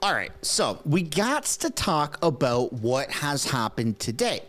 All right, so we got to talk about what has happened today.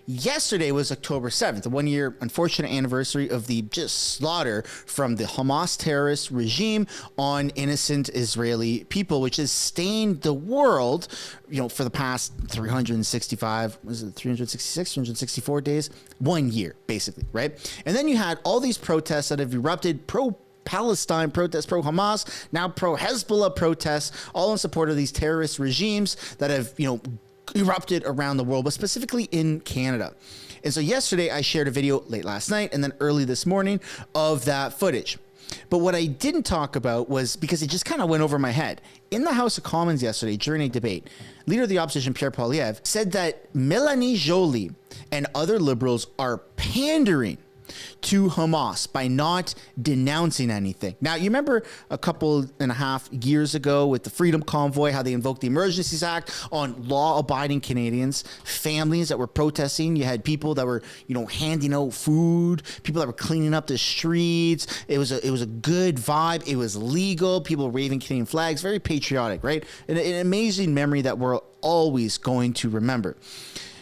Yesterday was October 7th, the 1 year unfortunate anniversary of the just slaughter from the Hamas terrorist regime on innocent Israeli people, which has stained the world, for the past 364 days, 1 year, basically, right? And then you had all these protests that have erupted, pro-Palestine protests, pro-Hamas, now pro-Hezbollah protests, all in support of these terrorist regimes that have, erupted around the world, but specifically in Canada. And so yesterday I shared a video late last night and then early this morning of that footage. But what I didn't talk about was, because it just kind of went over my head, in the House of Commons yesterday during a debate, Leader of the Opposition Pierre Poilievre said that Mélanie Joly and other liberals are pandering to Hamas by not denouncing anything. Now, you remember a couple and a half years ago with the Freedom Convoy, how they invoked the Emergencies Act on law-abiding Canadians, families that were protesting. You had people that were, handing out food, people that were cleaning up the streets. It was a good vibe. It was legal. People waving Canadian flags, very patriotic, right? An amazing memory that we're always going to remember.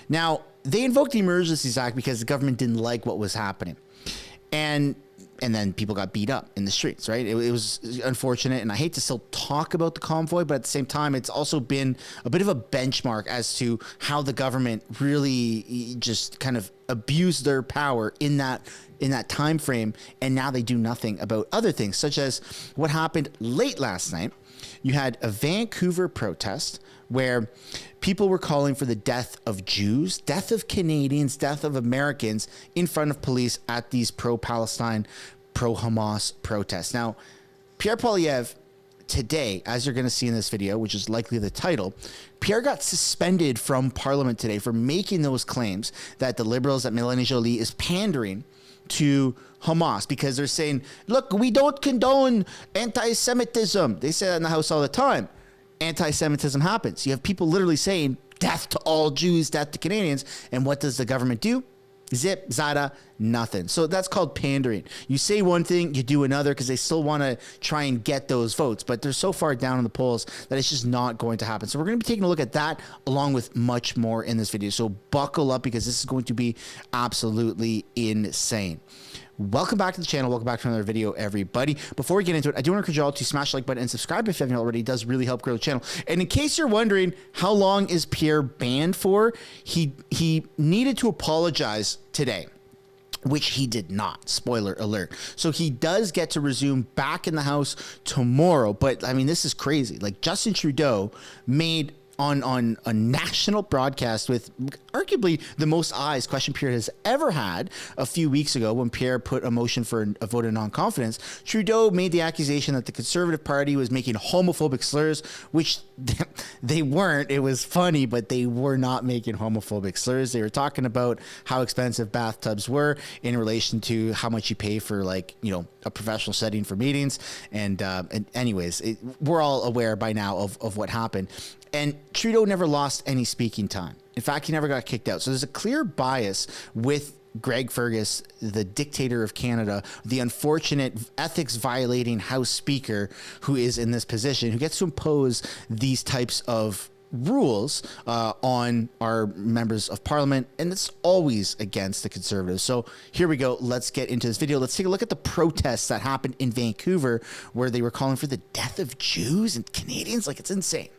Now, they invoked the Emergencies Act because the government didn't like what was happening. And then people got beat up in the streets, right? It was unfortunate, and I hate to still talk about the convoy, but at the same time, it's also been a bit of a benchmark as to how the government really just kind of abused their power in that time frame, and now they do nothing about other things, such as what happened late last night. You had a Vancouver protest where people were calling for the death of Jews, death of Canadians, death of Americans in front of police at these pro-Palestine, pro-Hamas protests. Now, Pierre Poilievre, today, as you're going to see in this video, which is likely the title, Pierre got suspended from Parliament today for making those claims that the Liberals, that Mélanie Joly is pandering to Hamas, because they're saying, look, we don't condone anti-Semitism. They say that in the House all the time. Anti-Semitism happens. You have people literally saying death to all Jews, death to Canadians. And what does the government do? Zip, zada, nothing. So that's called pandering. You say one thing, you do another, because they still want to try and get those votes. But they're so far down in the polls that it's just not going to happen. So we're going to be taking a look at that along with much more in this video. So buckle up, because this is going to be absolutely insane. Welcome back to the channel. Welcome back to another video, everybody. Before we get into it, I do want to encourage you all to smash the like button and subscribe if you haven't already. It does really help grow the channel. And in case you're wondering, how long is Pierre banned for? He needed to apologize today, which he did not. Spoiler alert. So he does get to resume back in the House tomorrow. But I mean, this is crazy. Like, Justin Trudeau made on a national broadcast with arguably the most eyes question period has ever had a few weeks ago when Pierre put a motion for a vote of non-confidence. Trudeau made the accusation that the Conservative Party was making homophobic slurs, which they weren't. It was funny, but they were not making homophobic slurs. They were talking about how expensive bathtubs were in relation to how much you pay for, like, a professional setting for meetings. And anyways, we're all aware by now of what happened. And Trudeau never lost any speaking time. In fact, he never got kicked out. So there's a clear bias with Greg Fergus, the dictator of Canada, the unfortunate ethics violating House Speaker who is in this position, who gets to impose these types of rules on our members of Parliament, and it's always against the Conservatives. So here we go. Let's get into this video. Let's take a look at the protests that happened in Vancouver, where they were calling for the death of Jews and Canadians. Like, it's insane.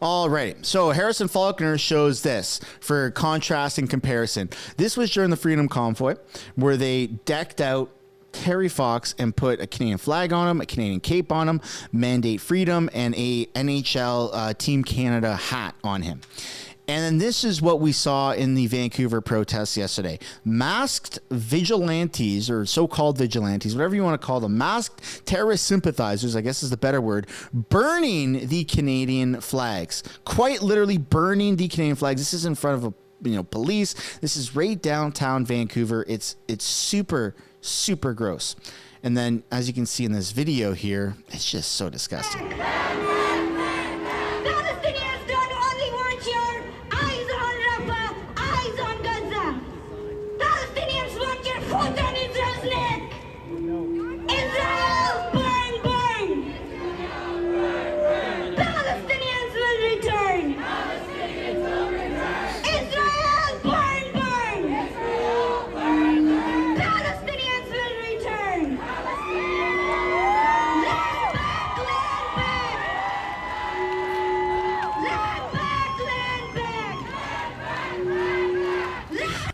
Alrighty, so Harrison Faulkner shows this for contrast and comparison. This was during the Freedom Convoy, where they decked out Terry Fox and put a Canadian flag on him, a Canadian cape on him, Mandate Freedom, and a NHL Team Canada hat on him. And then this is what we saw in the Vancouver protests yesterday. Masked vigilantes, or so-called vigilantes, whatever you want to call them, masked terrorist sympathizers, I guess is the better word, burning the Canadian flags. Quite literally burning the Canadian flags. This is in front of police. This is right downtown Vancouver. It's super, super gross. And then, as you can see in this video here, it's just so disgusting. Palestinians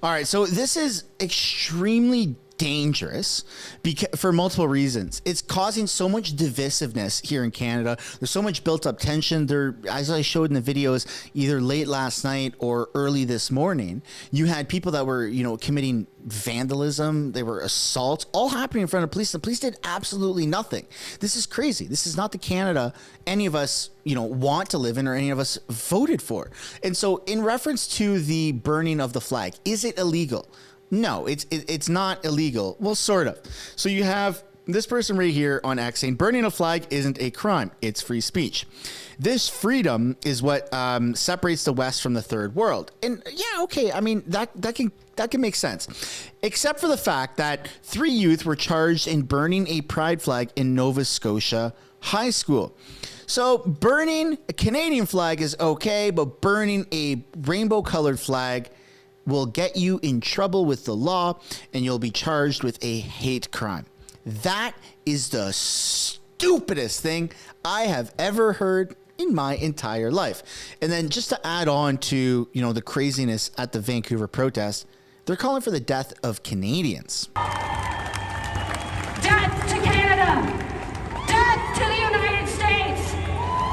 All right, so this is extremely dangerous for multiple reasons. It's causing so much divisiveness here in Canada. There's so much built up tension there. As I showed in the videos, either late last night or early this morning, you had people that were, committing vandalism. They were assaults, all happening in front of police. The police did absolutely nothing. This is crazy. This is not the Canada any of us, want to live in or any of us voted for. And so in reference to the burning of the flag, is it illegal? No, it's not illegal. Well, sort of. So you have this person right here on X saying burning a flag isn't a crime. It's free speech. This freedom is what separates the West from the third world. And yeah, okay. I mean, that can make sense, except for the fact that 3 youth were charged in burning a pride flag in Nova Scotia High School. So burning a Canadian flag is okay, but burning a rainbow colored flag will get you in trouble with the law and you'll be charged with a hate crime. That is the stupidest thing I have ever heard in my entire life. And then just to add on to, the craziness at the Vancouver protest, they're calling for the death of Canadians. Death to Canada! Death to the United States!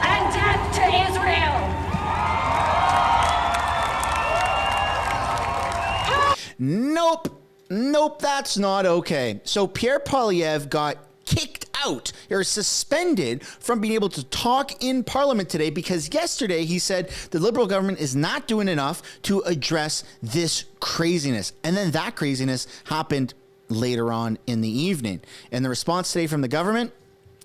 And death to Israel! Nope, that's not okay. So Pierre Poilievre got kicked out or suspended from being able to talk in Parliament today because yesterday he said the Liberal government is not doing enough to address this craziness. And then that craziness happened later on in the evening. And the response today from the government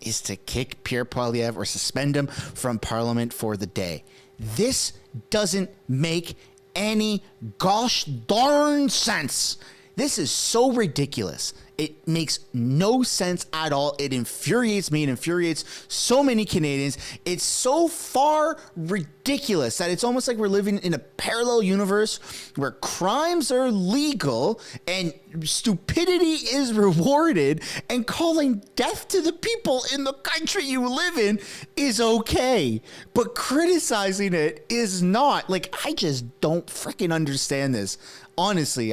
is to kick Pierre Poilievre or suspend him from Parliament for the day. This doesn't make any gosh darn sense. This is so ridiculous. It makes no sense at all. It infuriates me. It infuriates so many Canadians. It's so far ridiculous that it's almost like we're living in a parallel universe where crimes are legal and stupidity is rewarded, and calling death to the people in the country you live in is okay, but criticizing it is not. Like, I just don't freaking understand this. Honestly,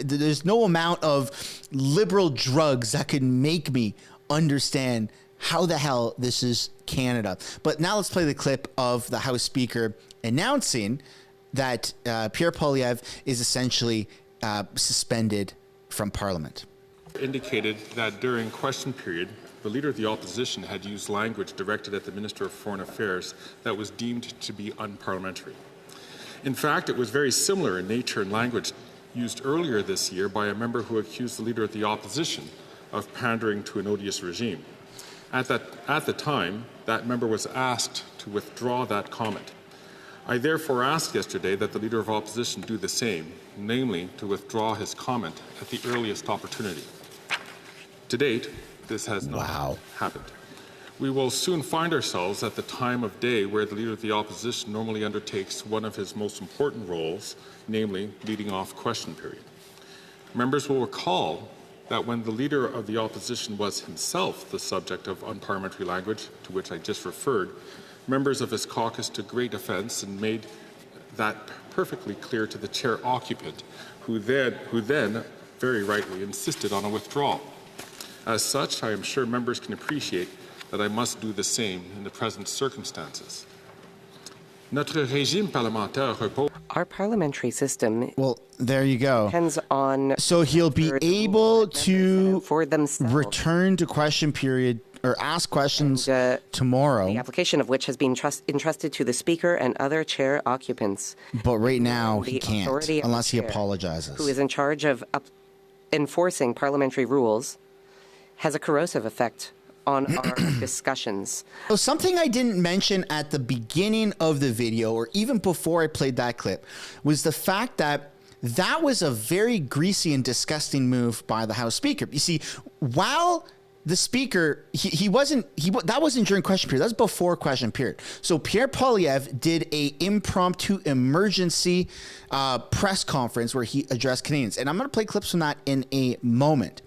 there's no amount of liberal drugs that could make me understand how the hell this is Canada. But now let's play the clip of the House Speaker announcing that Pierre Poilievre is essentially suspended from Parliament. Indicated that during question period, the Leader of the Opposition had used language directed at the Minister of Foreign Affairs that was deemed to be unparliamentary. In fact, it was very similar in nature and language used earlier this year by a member who accused the Leader of the Opposition of pandering to an odious regime. At the time, that member was asked to withdraw that comment. I therefore asked yesterday that the Leader of Opposition do the same, namely to withdraw his comment at the earliest opportunity. To date, this has not happened. We will soon find ourselves at the time of day where the Leader of the Opposition normally undertakes one of his most important roles, namely leading off question period. Members will recall that when the Leader of the Opposition was himself the subject of unparliamentary language, to which I just referred, members of his caucus took great offence and made that perfectly clear to the chair occupant, who then very rightly insisted on a withdrawal. As such, I am sure members can appreciate that I must do the same in the present circumstances. Our parliamentary system, well, there you go, depends on, so he'll be able to for themselves, return to question period or ask questions tomorrow, the application of which has been entrusted to the Speaker and other chair occupants. But right now he can't unless he apologizes. Who is in charge of enforcing parliamentary rules has a corrosive effect on our discussions. So something I didn't mention at the beginning of the video, or even before I played that clip, was the fact that that was a very greasy and disgusting move by the House Speaker. You see, while the Speaker, that wasn't during question period. That was before question period. So Pierre Poilievre did a impromptu emergency press conference where he addressed Canadians. And I'm going to play clips from that in a moment.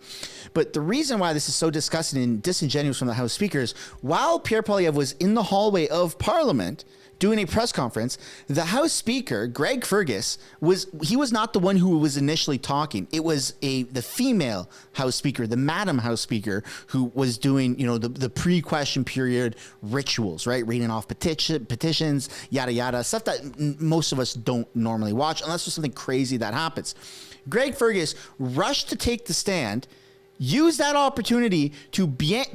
But the reason why this is so disgusting and disingenuous from the House Speaker is while Pierre Poilievre was in the hallway of Parliament doing a press conference. The House Speaker, Greg Fergus, was not the one who was initially talking. It was the female House Speaker, the Madam House Speaker, who was doing, the pre-question period rituals, right? Reading off petitions, yada, yada, stuff that most of us don't normally watch unless there's something crazy that happens. Greg Fergus rushed to take the stand, use that opportunity to ban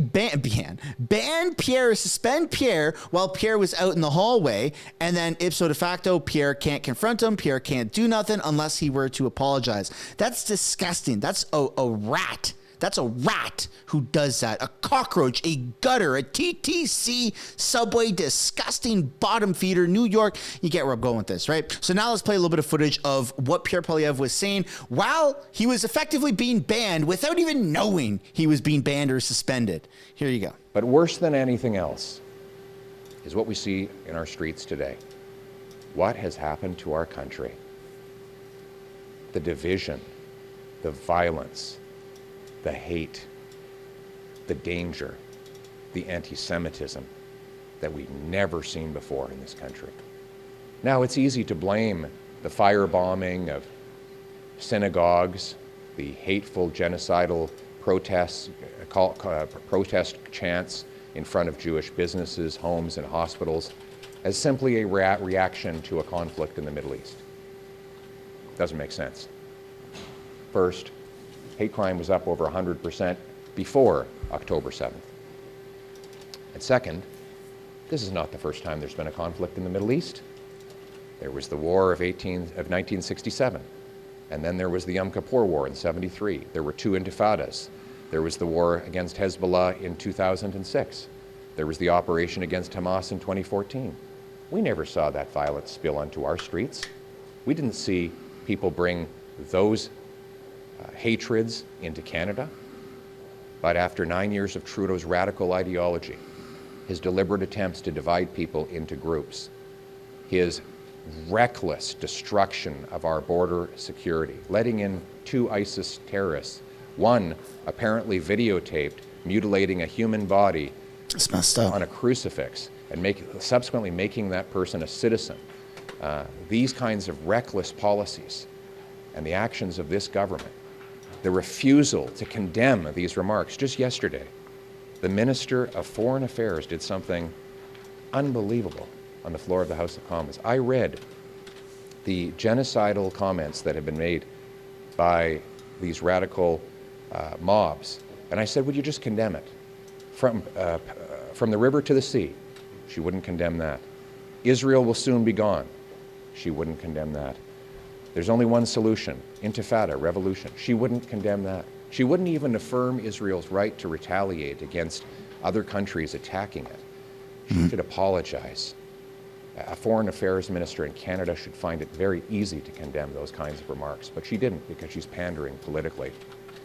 Pierre, suspend Pierre while Pierre was out in the hallway. And then ipso de facto, Pierre can't confront him. Pierre can't do nothing unless he were to apologize. That's disgusting. That's a rat. That's a rat who does that. A cockroach, a gutter, a TTC subway, disgusting bottom feeder, New York. You get where I'm going with this, right? So now let's play a little bit of footage of what Pierre Poilievre was saying while he was effectively being banned without even knowing he was being banned or suspended. Here you go. But worse than anything else is what we see in our streets today. What has happened to our country? The division, the violence, the hate, the danger, the anti-Semitism that we've never seen before in this country. Now, it's easy to blame the firebombing of synagogues, the hateful genocidal protests, protest chants in front of Jewish businesses, homes, and hospitals as simply a reaction to a conflict in the Middle East. Doesn't make sense. First, hate crime was up over 100% before October 7th. And second, this is not the first time there's been a conflict in the Middle East. There was the war of 1967, and then there was the Yom Kippur War in 73. There were 2 intifadas. There was the war against Hezbollah in 2006. There was the operation against Hamas in 2014. We never saw that violence spill onto our streets. We didn't see people bring those hatreds into Canada. But after 9 years of Trudeau's radical ideology, his deliberate attempts to divide people into groups, his reckless destruction of our border security, letting in 2 ISIS terrorists, one apparently videotaped mutilating a human body on a crucifix and subsequently making that person a citizen. These kinds of reckless policies and the actions of this government, the refusal to condemn these remarks. Just yesterday, the Minister of Foreign Affairs did something unbelievable on the floor of the House of Commons. I read the genocidal comments that have been made by these radical mobs, and I said, would you just condemn it? From the river to the sea, she wouldn't condemn that. Israel will soon be gone. She wouldn't condemn that. There's only one solution, intifada, revolution. She wouldn't condemn that. She wouldn't even affirm Israel's right to retaliate against other countries attacking it. She should apologize. A foreign affairs minister in Canada should find it very easy to condemn those kinds of remarks, but she didn't because she's pandering politically,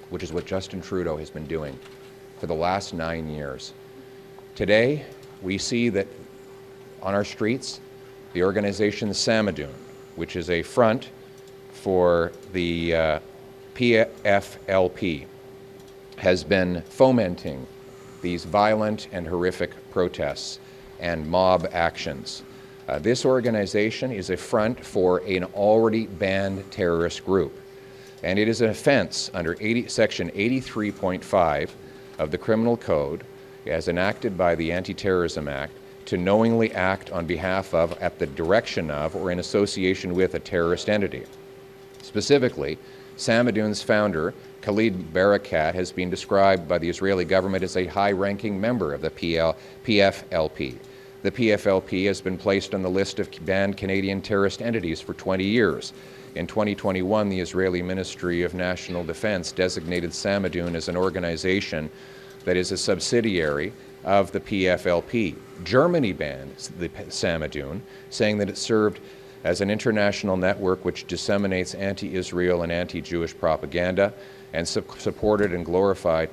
which is what Justin Trudeau has been doing for the last 9 years. Today, we see that on our streets, the organization Samidoun, which is a front for the PFLP, has been fomenting these violent and horrific protests and mob actions. This organization is a front for an already banned terrorist group, and it is an offense under Section 83.5 of the Criminal Code, as enacted by the Anti-Terrorism Act, to knowingly act on behalf of, at the direction of, or in association with a terrorist entity. Specifically, Samidoun's founder, Khalid Barakat, has been described by the Israeli government as a high-ranking member of the PFLP. The PFLP has been placed on the list of banned Canadian terrorist entities for 20 years. In 2021, the Israeli Ministry of National Defense designated Samidoun as an organization that is a subsidiary of the PFLP. Germany banned the Samidoun, saying that it served as an international network which disseminates anti-Israel and anti-Jewish propaganda and supported and glorified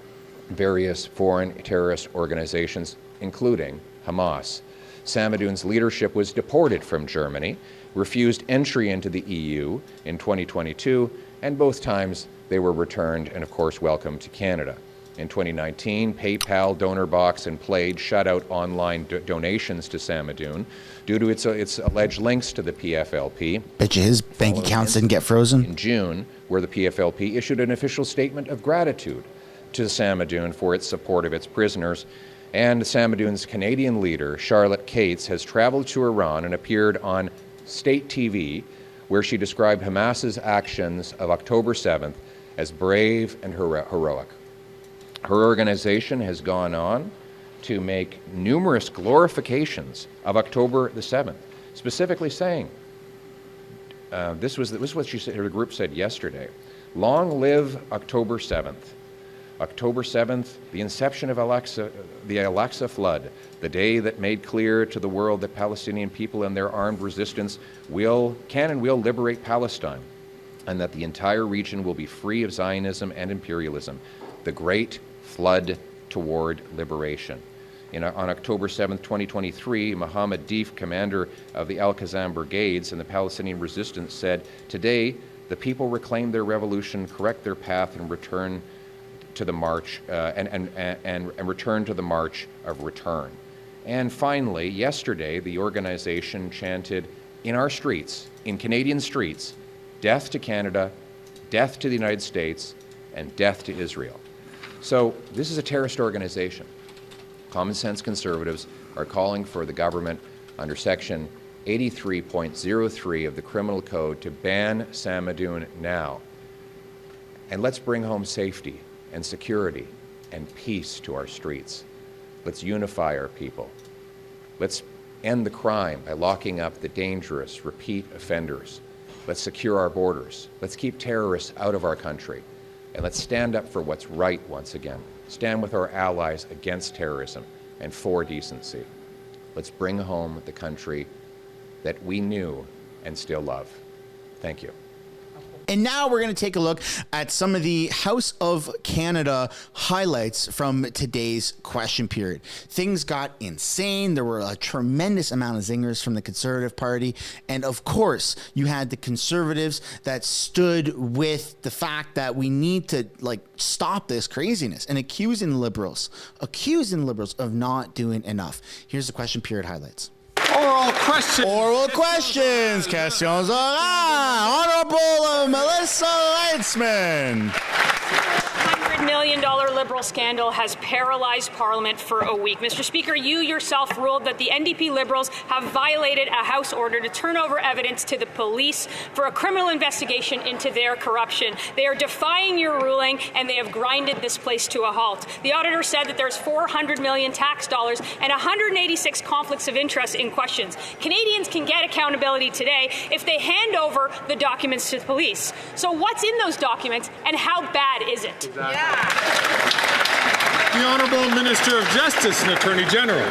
various foreign terrorist organizations, including Hamas. Samidoun's leadership was deported from Germany, refused entry into the EU in 2022, and both times they were returned and, of course, welcomed to Canada. In 2019, PayPal, DonorBox, and Plaid shut out online donations to Samidoun due to its alleged links to the PFLP. Bet you his bank accounts didn't get frozen. In June, where the PFLP issued an official statement of gratitude to Samidoun for its support of its prisoners. And Samidoun's Canadian leader, Charlotte Cates, has traveled to Iran and appeared on state TV, where she described Hamas's actions of October 7th as brave and heroic. Her organization has gone on to make numerous glorifications of October the 7th, specifically saying, this was what she said, her group said yesterday, long live October 7th. October 7th, the inception of the Al-Aqsa flood, the day that made clear to the world that Palestinian people and their armed resistance can and will liberate Palestine, and that the entire region will be free of Zionism and imperialism. The great flood toward liberation. On October 7th, 2023, Mohammed Deif, commander of the Al-Qassam brigades and the Palestinian resistance, said, "Today, the people reclaim their revolution, correct their path, and return to the march and return to the march of return." And finally, yesterday, the organization chanted in our streets, in Canadian streets, "Death to Canada, death to the United States, and death to Israel." So this is a terrorist organization. Common sense conservatives are calling for the government under Section 83.03 of the Criminal Code to ban Samidoun now. And let's bring home safety and security and peace to our streets. Let's unify our people. Let's end the crime by locking up the dangerous, repeat offenders. Let's secure our borders. Let's keep terrorists out of our country. And let's stand up for what's right once again. Stand with our allies against terrorism and for decency. Let's bring home the country that we knew and still love. Thank you. And now we're going to take a look at some of the House of Canada highlights from today's question period. Things got insane. There were a tremendous amount of zingers from the Conservative Party. And of course, you had the Conservatives that stood with the fact that we need to stop this craziness and accusing the Liberals of not doing enough. Here's the question period highlights. Oral questions. Oral questions. Questions Honorable Melissa Leitzman. $100 million Liberal scandal has paralyzed Parliament for a week. Mr. Speaker, you yourself ruled that the NDP Liberals have violated a House order to turn over evidence to the police for a criminal investigation into their corruption. They are defying your ruling, and they have grinded this place to a halt. The auditor said that there's $400 million tax dollars and 186 conflicts of interest in questions. Canadians can get accountability today if they hand over the documents to the police. So what's in those documents, and how bad is it? The Honourable Minister of Justice and Attorney General.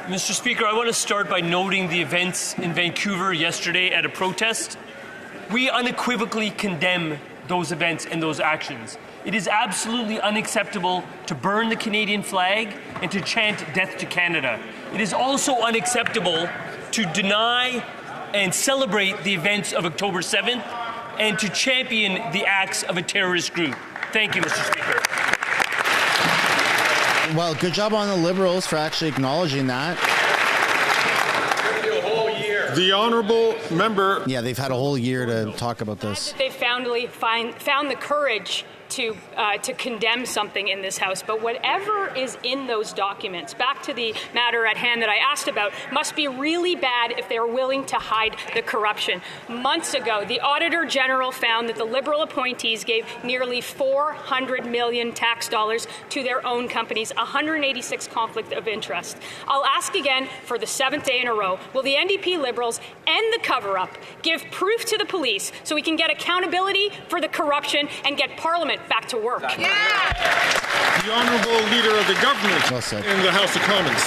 Mr. Speaker, I want to start by noting the events in Vancouver yesterday at a protest. We unequivocally condemn those events and those actions. It is absolutely unacceptable to burn the Canadian flag and to chant "Death to Canada." It is also unacceptable to deny and celebrate the events of October 7th and to champion the acts of a terrorist group. Thank you, Mr. Speaker. Well, good job on the Liberals for actually acknowledging that. The Honourable Member. Yeah, they've had a whole year to talk about this. They found the courage to condemn something in this House, but whatever is in those documents, back to the matter at hand that I asked about, must be really bad if they're willing to hide the corruption. Months ago, the Auditor General found that the Liberal appointees gave nearly $400 million tax dollars to their own companies, 186 conflict of interest. I'll ask again for the 7th day in a row, will the NDP Liberals end the cover-up, give proof to the police so we can get accountability for the corruption and get Parliament back to work? The Honourable Leader of the Government in the House of Commons.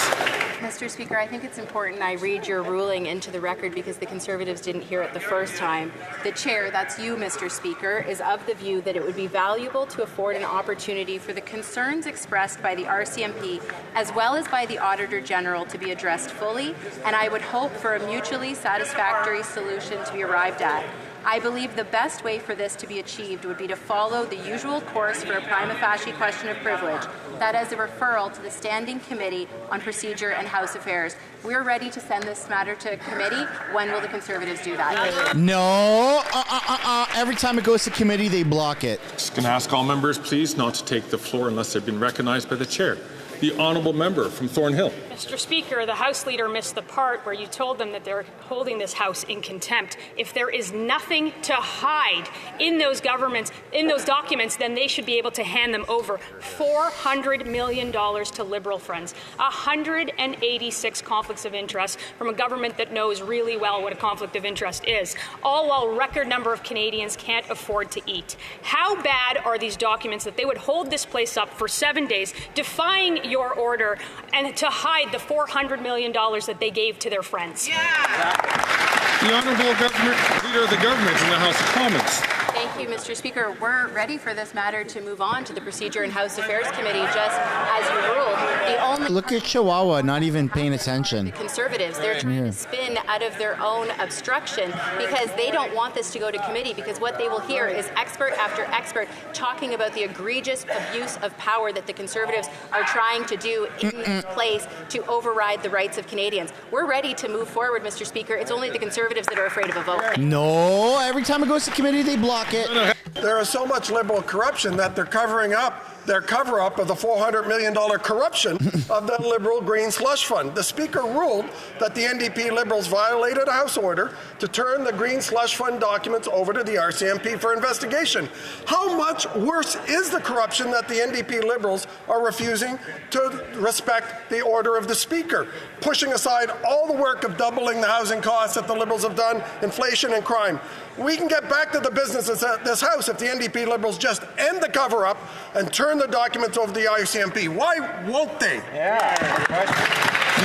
Mr. Speaker, I think it's important I read your ruling into the record because the Conservatives didn't hear it the first time. The Chair, that's you, Mr. Speaker, is of the view that it would be valuable to afford an opportunity for the concerns expressed by the RCMP as well as by the Auditor General to be addressed fully, and I would hope for a mutually satisfactory solution to be arrived at. I believe the best way for this to be achieved would be to follow the usual course for a prima facie question of privilege, that is a referral to the Standing Committee on Procedure and House Affairs. We're ready to send this matter to committee. When will the Conservatives do that? No. Every time it goes to committee, they block it. Just going to ask all members, please, not to take the floor unless they've been recognized by the chair. The honourable member from Thornhill. Mr. Speaker, the House Leader missed the part where you told them that they're holding this House in contempt. If there is nothing to hide in those documents, then they should be able to hand them over. $400 million to Liberal friends, 186 conflicts of interest from a government that knows really well what a conflict of interest is, all while a record number of Canadians can't afford to eat. How bad are these documents that they would hold this place up for 7 days, defying your order, and to hide the $400 million that they gave to their friends? The Honourable Leader of the Government in the House of Commons. Thank you, Mr. Speaker. We're ready for this matter to move on to the Procedure and House Affairs Committee, just as you ruled. The only Look at Chihuahua, not even paying attention. Conservatives, they're trying to spin out of their own obstruction because they don't want this to go to committee, because what they will hear is expert after expert talking about the egregious abuse of power that the Conservatives are trying to do in this place to override the rights of Canadians. We're ready to move forward, Mr. Speaker. It's only the Conservatives that are afraid of a vote. No, every time it goes to committee, they block it. There is so much Liberal corruption that they're covering up their cover-up of the $400 million corruption of the Liberal Green Slush Fund. The Speaker ruled that the NDP Liberals violated a House order to turn the Green Slush Fund documents over to the RCMP for investigation. How much worse is the corruption that the NDP Liberals are refusing to respect the order of the Speaker, pushing aside all the work of doubling the housing costs that the Liberals have done, inflation and crime? We can get back to the business of this House if the NDP Liberals just end the cover-up and turn the documents over to the ICMP. Why won't they?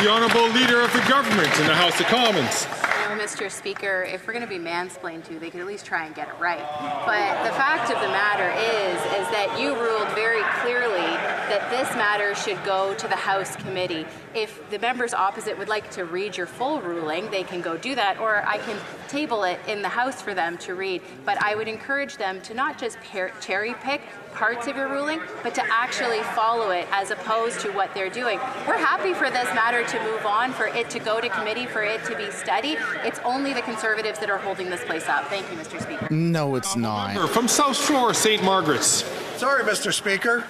The Honourable Leader of the Government in the House of Commons. Mr. Speaker, if we're going to be mansplained to, they could at least try and get it right. But the fact of the matter is that you ruled very clearly that this matter should go to the House committee. If the members opposite would like to read your full ruling, they can go do that, or I can table it in the House for them to read. But I would encourage them to not just cherry pick parts of your ruling, but to actually follow it as opposed to what they're doing. We're happy for this matter to move on, for it to go to committee, for it to be studied. It's only the Conservatives that are holding this place up. Thank you, Mr. Speaker. No, it's not. From South Shore, St. Margaret's. Sorry, Mr. Speaker.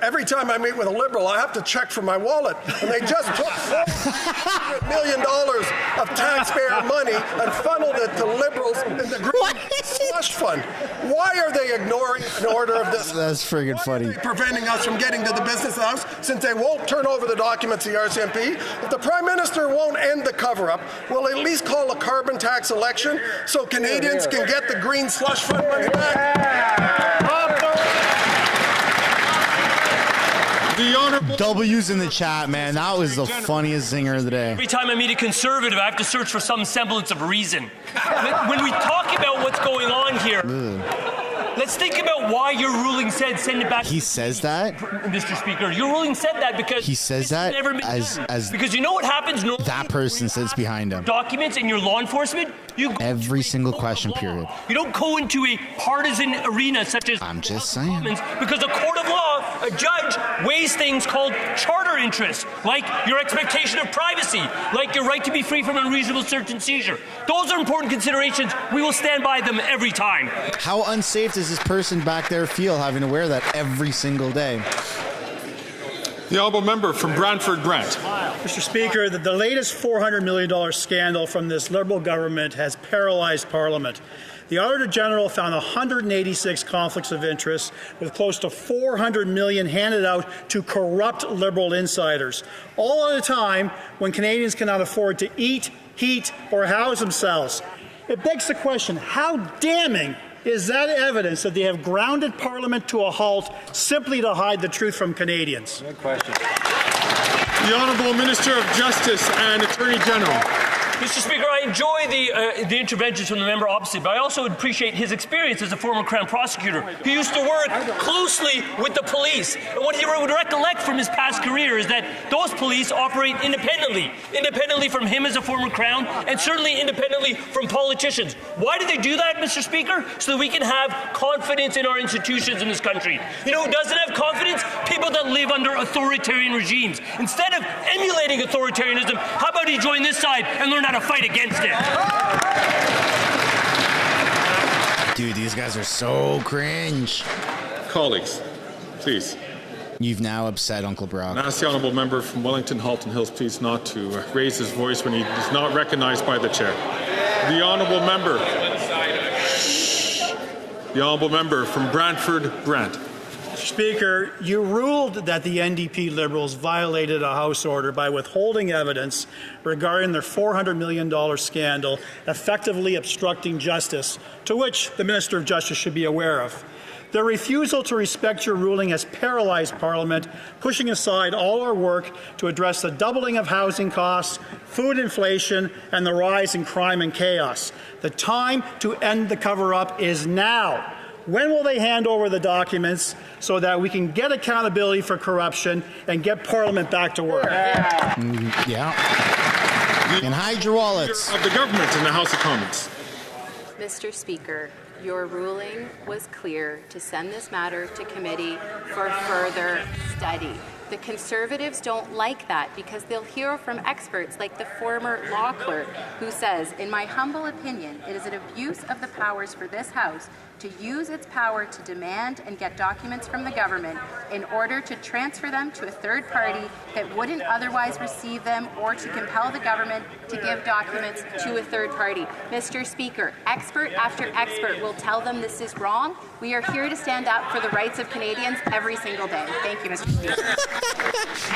Every time I meet with a Liberal, I have to check for my wallet. And they just took $400 million of taxpayer money and funneled it to Liberals in the Green Slush Fund. Why are they ignoring an order of this? That's friggin' funny. Why are they preventing us from getting to the business house, since they won't turn over the documents to the RCMP? If the Prime Minister won't end the cover-up, will at least call a carbon tax election so Canadians can get the Green Slush Fund money back? The Honourable W's in the chat, man. That was the funniest zinger of the day. Every time I meet a Conservative, I have to search for some semblance of reason. When we talk about what's going on here, let's think about why your ruling said send it back. He says that? Mr. Speaker, your ruling said that because he says that as because you know what happens normally? That person sits behind him. Documents in your law enforcement, you every single question period. You don't go into a partisan arena such as I'm just saying. Because a court of law, a judge weighs things called charter interests, like your expectation of privacy, like your right to be free from unreasonable search and seizure. Those are important considerations. We will stand by them every time. How unsafe does this person back there feel having to wear that every single day? The Honourable Member from Brantford Brant. Mr. Speaker, the latest $400 million scandal from this Liberal government has paralyzed Parliament. The Auditor General found 186 conflicts of interest, with close to $400 million handed out to corrupt Liberal insiders, all at a time when Canadians cannot afford to eat, heat, or house themselves. It begs the question, how damning is that evidence that they have grounded Parliament to a halt simply to hide the truth from Canadians? Good question. The Honourable Minister of Justice and Attorney General. Mr. Speaker, I enjoy the interventions from the member opposite, but I also appreciate his experience as a former Crown prosecutor. He used to work closely with the police. And what he would recollect from his past career is that those police operate independently from him as a former Crown, and certainly independently from politicians. Why do they do that, Mr. Speaker? So that we can have confidence in our institutions in this country. You know who doesn't have confidence? People that live under authoritarian regimes. Instead of emulating authoritarianism, how about you join this side and learn how to fight against it? Dude, these guys are so cringe. Colleagues, please. You've now upset Uncle Brock. And ask the honourable member from Wellington Halton Hills, please, not to raise his voice when he is not recognized by the chair. The honourable member. The honourable member from Brantford, Brant. Speaker, you ruled that the NDP Liberals violated a House order by withholding evidence regarding their $400 million scandal, effectively obstructing justice, to which the Minister of Justice should be aware of. Their refusal to respect your ruling has paralyzed Parliament, pushing aside all our work to address the doubling of housing costs, food inflation, and the rise in crime and chaos. The time to end the cover-up is now. When will they hand over the documents so that we can get accountability for corruption and get Parliament back to work? Yeah. And hide your wallets. Of the government in the House of Commons. Mr. Speaker, your ruling was clear to send this matter to committee for further study. The Conservatives don't like that because they'll hear from experts like the former law clerk who says, in my humble opinion, it is an abuse of the powers for this House to use its power to demand and get documents from the government in order to transfer them to a third party that wouldn't otherwise receive them, or to compel the government to give documents to a third party. Mr. Speaker, expert after expert will tell them this is wrong. We are here to stand up for the rights of Canadians every single day. Thank you, Mr. Speaker.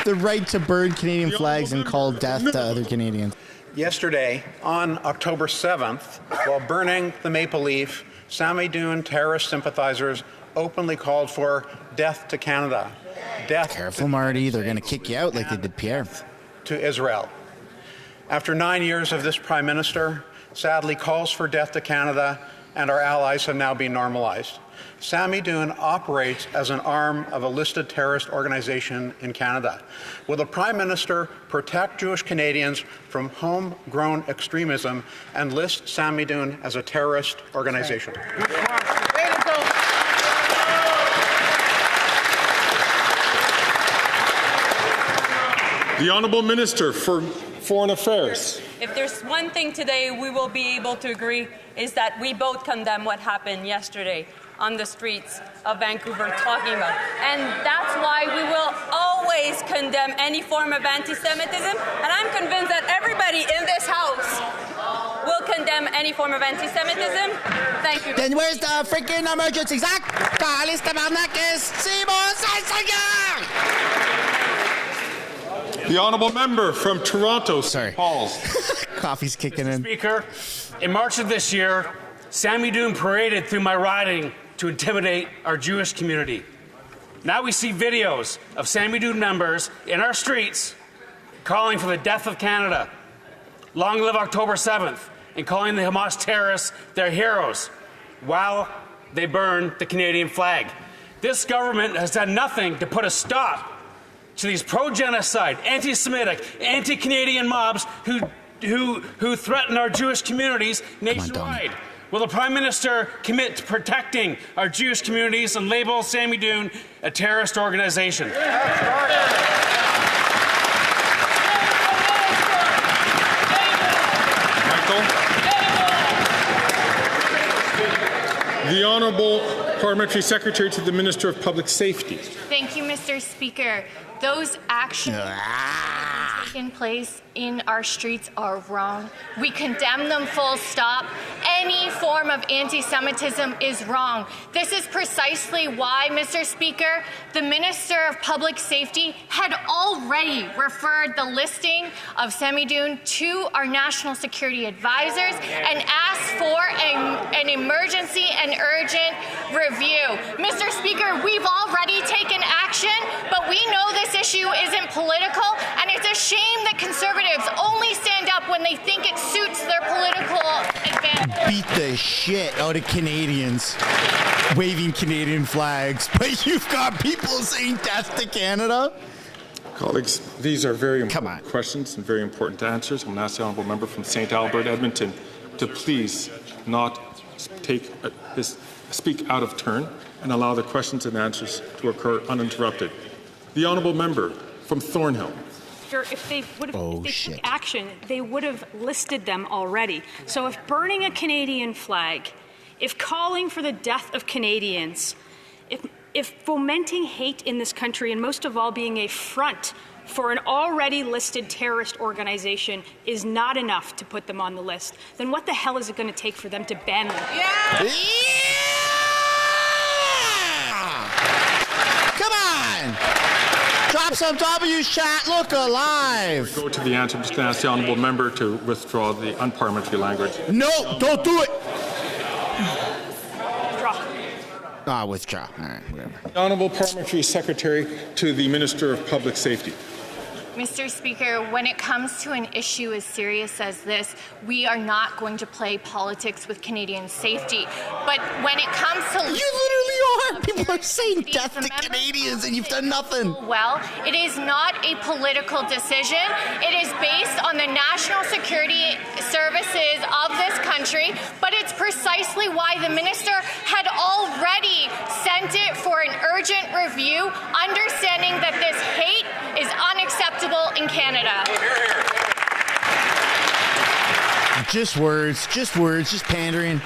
The right to burn Canadian flags and call death to other Canadians. Yesterday, on October 7th, while burning the Maple Leaf, Samidoun terrorist sympathizers openly called for death to Canada. Death. Careful, Marty. They're going to kick you out like they did Pierre. To Israel. After 9 years of this Prime Minister, sadly calls for death to Canada, and our allies have now been normalized. Samidoun operates as an arm of a listed terrorist organization in Canada. Will the Prime Minister protect Jewish Canadians from homegrown extremism and list Samidoun as a terrorist organization? The Honourable Minister for Foreign Affairs. If there's one thing today we will be able to agree is that we both condemn what happened yesterday on the streets of Vancouver talking about. And that's why we will always condemn any form of anti-Semitism. And I'm convinced that everybody in this House will condemn any form of anti-Semitism. Thank you. Then where's the freaking emergency? Zach? Kalis tabarnakis, Simon Saint-Sagar! The Honourable Member from Toronto, St. Paul's. Coffee's kicking in. Speaker, in March of this year, Samidoun paraded through my riding to intimidate our Jewish community. Now we see videos of Samidoun members in our streets calling for the death of Canada. Long live October 7th, and calling the Hamas terrorists their heroes while they burn the Canadian flag. This government has done nothing to put a stop to these pro-genocide, anti-Semitic, anti-Canadian mobs who threaten our Jewish communities nationwide. Will the Prime Minister commit to protecting our Jewish communities and label Samidoun a terrorist organization? The Honourable Parliamentary Secretary to the Minister of Public Safety. Thank you, Mr. Speaker. Those actions taking place in our streets are wrong. We condemn them full stop. Any form of anti-Semitism is wrong. This is precisely why, Mr. Speaker, the Minister of Public Safety had already referred the listing of Samidoun to our national security advisors and asked for an emergency and urgent review. Mr. Speaker, we've all already taken action, but we know this issue isn't political, and it's a shame that Conservatives only stand up when they think it suits their political advantage. Beat the shit out of Canadians waving Canadian flags, but you've got people saying death to Canada? Colleagues, these are very important questions and very important answers. I'm going to ask the honourable member from St. Albert, Edmonton, to please not speak out of turn and allow the questions and answers to occur uninterrupted. The honourable member from Thornhill. If they would have took action, they would have listed them already. So if burning a Canadian flag, if calling for the death of Canadians, if fomenting hate in this country, and most of all being a front for an already listed terrorist organization is not enough to put them on the list, then what the hell is it going to take for them to ban them? Yeah! Come on! Drop some W's, chat. Look alive. Go to the answer. I'm just going to ask the honourable member to withdraw the unparliamentary language. No, don't do it. Withdraw. Withdraw. All right, whatever. The Honourable Parliamentary Secretary to the Minister of Public Safety. Mr. Speaker, when it comes to an issue as serious as this, we are not going to play politics with Canadian safety. But when it comes to... You literally are! People are saying death to Canadians and you've done nothing. Well, it is not a political decision. It is based on the national security services of this country, but it's precisely why the minister had already sent it for an urgent review, understanding that this hate is unacceptable in Canada. Just words, just pandering.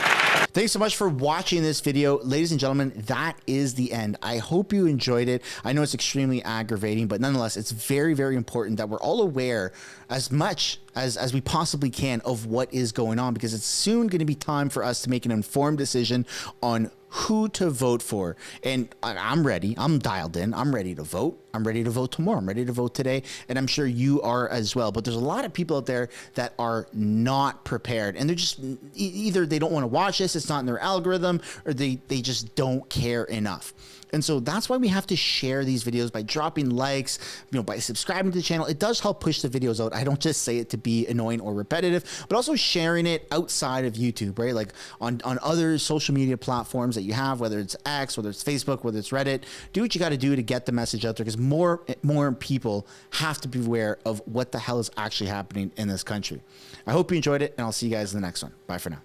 Thanks so much for watching this video. Ladies and gentlemen, that is the end. I hope you enjoyed it. I know it's extremely aggravating, but nonetheless, it's very, very important that we're all aware as much as we possibly can of what is going on, because it's soon going to be time for us to make an informed decision on who to vote for. And I'm ready. I'm dialed in. I'm ready to vote. I'm ready to vote tomorrow. I'm ready to vote today. And I'm sure you are as well. But there's a lot of people out there that are not prepared. And they're just either they don't want to watch this, it's not in their algorithm, or they just don't care enough. And so that's why we have to share these videos by dropping likes, by subscribing to the channel. It does help push the videos out. I don't just say it to be annoying or repetitive, but also sharing it outside of YouTube, right? Like on other social media platforms that you have, whether it's X, whether it's Facebook, whether it's Reddit. Do what you got to do to get the message out there, because more people have to be aware of what the hell is actually happening in this country. I hope you enjoyed it, and I'll see you guys in the next one. Bye for now.